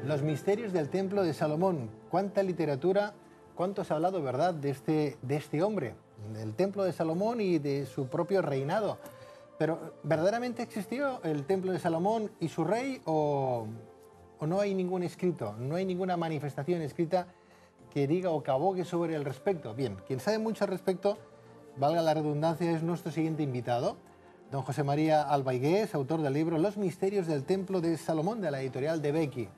Los misterios del Templo de Salomón. Cuánta literatura, cuánto se ha hablado, ¿verdad?, de este hombre, del Templo de Salomón y de su propio reinado. Pero, ¿verdaderamente existió el Templo de Salomón y su rey o no hay ningún escrito, no hay ninguna manifestación escrita que diga o que abogue sobre el respecto? Bien, quien sabe mucho al respecto, valga la redundancia, es nuestro siguiente invitado, don José María Albaigués, autor del libro Los misterios del Templo de Salomón, de la editorial de Becky.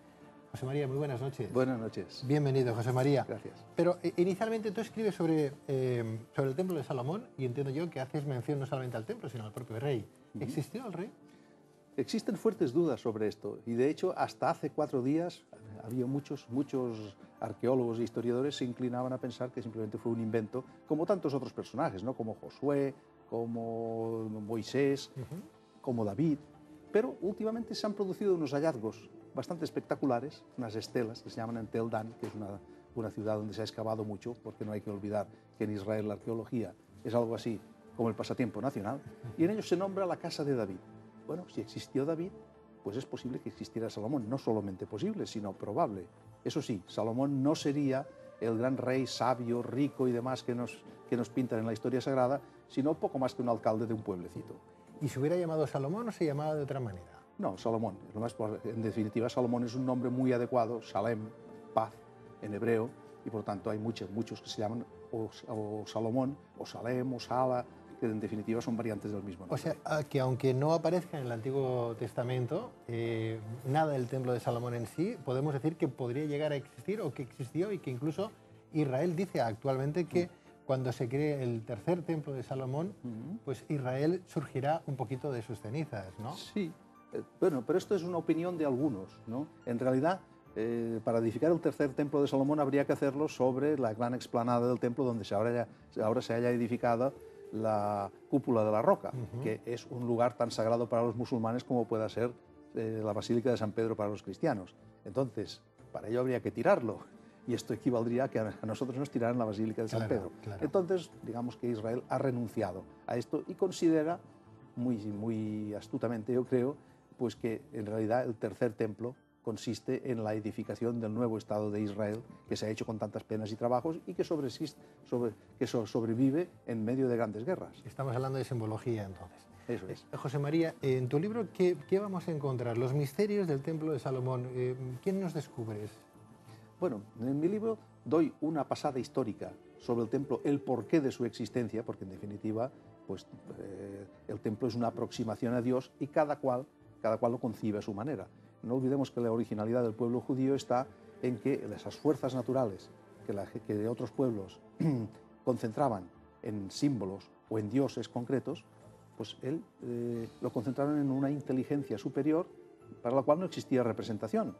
José María, muy buenas noches. Buenas noches. Bienvenido, José María. Gracias. Pero inicialmente tú escribes sobre el Templo de Salomón y entiendo yo que haces mención no solamente al templo, sino al propio rey. ¿Existió el rey? Existen fuertes dudas sobre esto y de hecho hasta hace 4 días había muchos arqueólogos e historiadores se inclinaban a pensar que simplemente fue un invento, como tantos otros personajes, ¿no? Como Josué, como Moisés, como David. Pero últimamente se han producido unos hallazgos bastante espectaculares, unas estelas que se llaman en Tel Dan, que es una ciudad donde se ha excavado mucho, porque no hay que olvidar que en Israel la arqueología es algo así como el pasatiempo nacional, y en ellos se nombra la casa de David. Bueno, si existió David, pues es posible que existiera Salomón. No solamente posible, sino probable. Eso sí, Salomón no sería el gran rey sabio, rico y demás que nos pintan en la historia sagrada, sino poco más que un alcalde de un pueblecito. ¿Y se hubiera llamado Salomón o se llamaba de otra manera? No, Salomón. En definitiva, Salomón es un nombre muy adecuado, Shalem, paz, en hebreo, y por tanto hay muchos que se llaman o Salomón, o Salem, o Sala, que en definitiva son variantes del mismo nombre. O sea, que aunque no aparezca en el Antiguo Testamento nada del Templo de Salomón en sí, podemos decir que podría llegar a existir o que existió y que incluso Israel dice actualmente que cuando se cree el tercer Templo de Salomón, pues Israel surgirá un poquito de sus cenizas, ¿no? Sí, bueno, pero esto es una opinión de algunos, ¿no? En realidad, para edificar el tercer templo de Salomón habría que hacerlo sobre la gran explanada del templo donde ahora se haya edificado la cúpula de la roca, que es un lugar tan sagrado para los musulmanes como pueda ser la Basílica de San Pedro para los cristianos. Entonces, para ello habría que tirarlo, y esto equivaldría a que a nosotros nos tiraran la Basílica de San Pedro. Claro. Entonces, digamos que Israel ha renunciado a esto y considera, muy astutamente yo creo, pues que en realidad el tercer templo consiste en la edificación del nuevo Estado de Israel, que se ha hecho con tantas penas y trabajos y que sobrevive en medio de grandes guerras. Estamos hablando de simbología, entonces. Eso es. José María, en tu libro, ¿qué vamos a encontrar? Los misterios del Templo de Salomón. ¿Quién nos descubres? Bueno, en mi libro doy una pasada histórica sobre el templo, el porqué de su existencia, porque en definitiva pues, el templo es una aproximación a Dios y cada cual lo concibe a su manera. No olvidemos que la originalidad del pueblo judío está en que esas fuerzas naturales que otros pueblos concentraban en símbolos o en dioses concretos, pues él lo concentraron en una inteligencia superior para la cual no existía representación.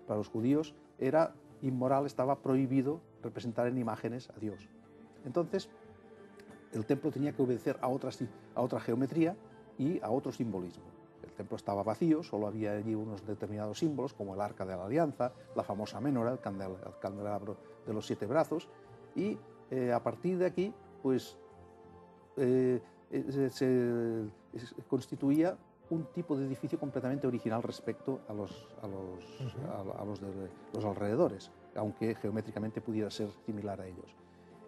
Para los judíos era inmoral, estaba prohibido representar en imágenes a Dios. Entonces, el templo tenía que obedecer a otra geometría y a otro simbolismo. El templo estaba vacío, solo había allí unos determinados símbolos, como el arca de la alianza, la famosa menora, el candelabro de los 7 brazos, y a partir de aquí, pues, se constituía un tipo de edificio completamente original respecto a los de los alrededores, aunque geométricamente pudiera ser similar a ellos.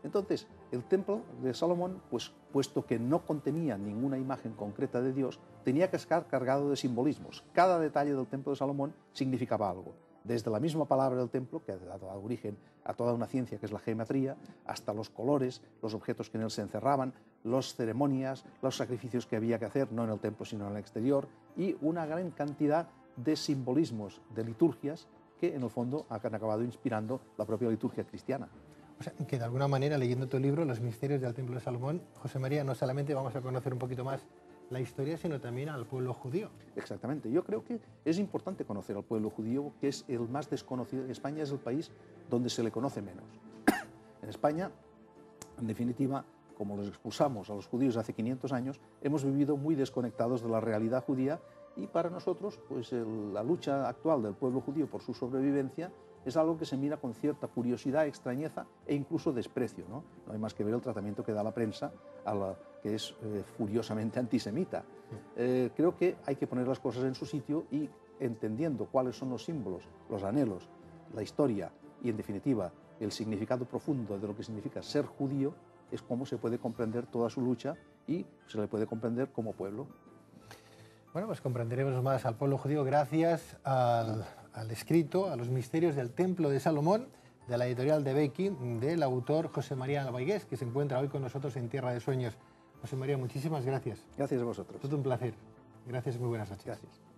Entonces, el templo de Salomón, pues, puesto que no contenía ninguna imagen concreta de Dios, tenía que estar cargado de simbolismos. Cada detalle del templo de Salomón significaba algo. Desde la misma palabra del templo, que ha dado origen a toda una ciencia que es la geometría, hasta los colores, los objetos que en él se encerraban, las ceremonias, los sacrificios que había que hacer, no en el templo sino en el exterior, y una gran cantidad de simbolismos, de liturgias, que en el fondo han acabado inspirando la propia liturgia cristiana. O sea, que de alguna manera, leyendo tu libro, Los misterios del Templo de Salomón, José María, no solamente vamos a conocer un poquito más la historia, sino también al pueblo judío. Exactamente. Yo creo que es importante conocer al pueblo judío, que es el más desconocido. España es el país donde se le conoce menos. En España, en definitiva, como los expulsamos a los judíos hace 500 años, hemos vivido muy desconectados de la realidad judía y para nosotros, pues, la lucha actual del pueblo judío por su sobrevivencia es algo que se mira con cierta curiosidad, extrañeza e incluso desprecio, ¿no? No hay más que ver el tratamiento que da la prensa, que es furiosamente antisemita. Creo que hay que poner las cosas en su sitio y entendiendo cuáles son los símbolos, los anhelos, la historia y, en definitiva, el significado profundo de lo que significa ser judío, es como se puede comprender toda su lucha y se le puede comprender como pueblo. Bueno, pues comprenderemos más al pueblo judío gracias al escrito, a los misterios del Templo de Salomón, de la editorial de Becky, del autor José María Albaigués, que se encuentra hoy con nosotros en Tierra de Sueños. José María, muchísimas gracias. Gracias a vosotros. Todo un placer. Gracias y muy buenas noches. Gracias.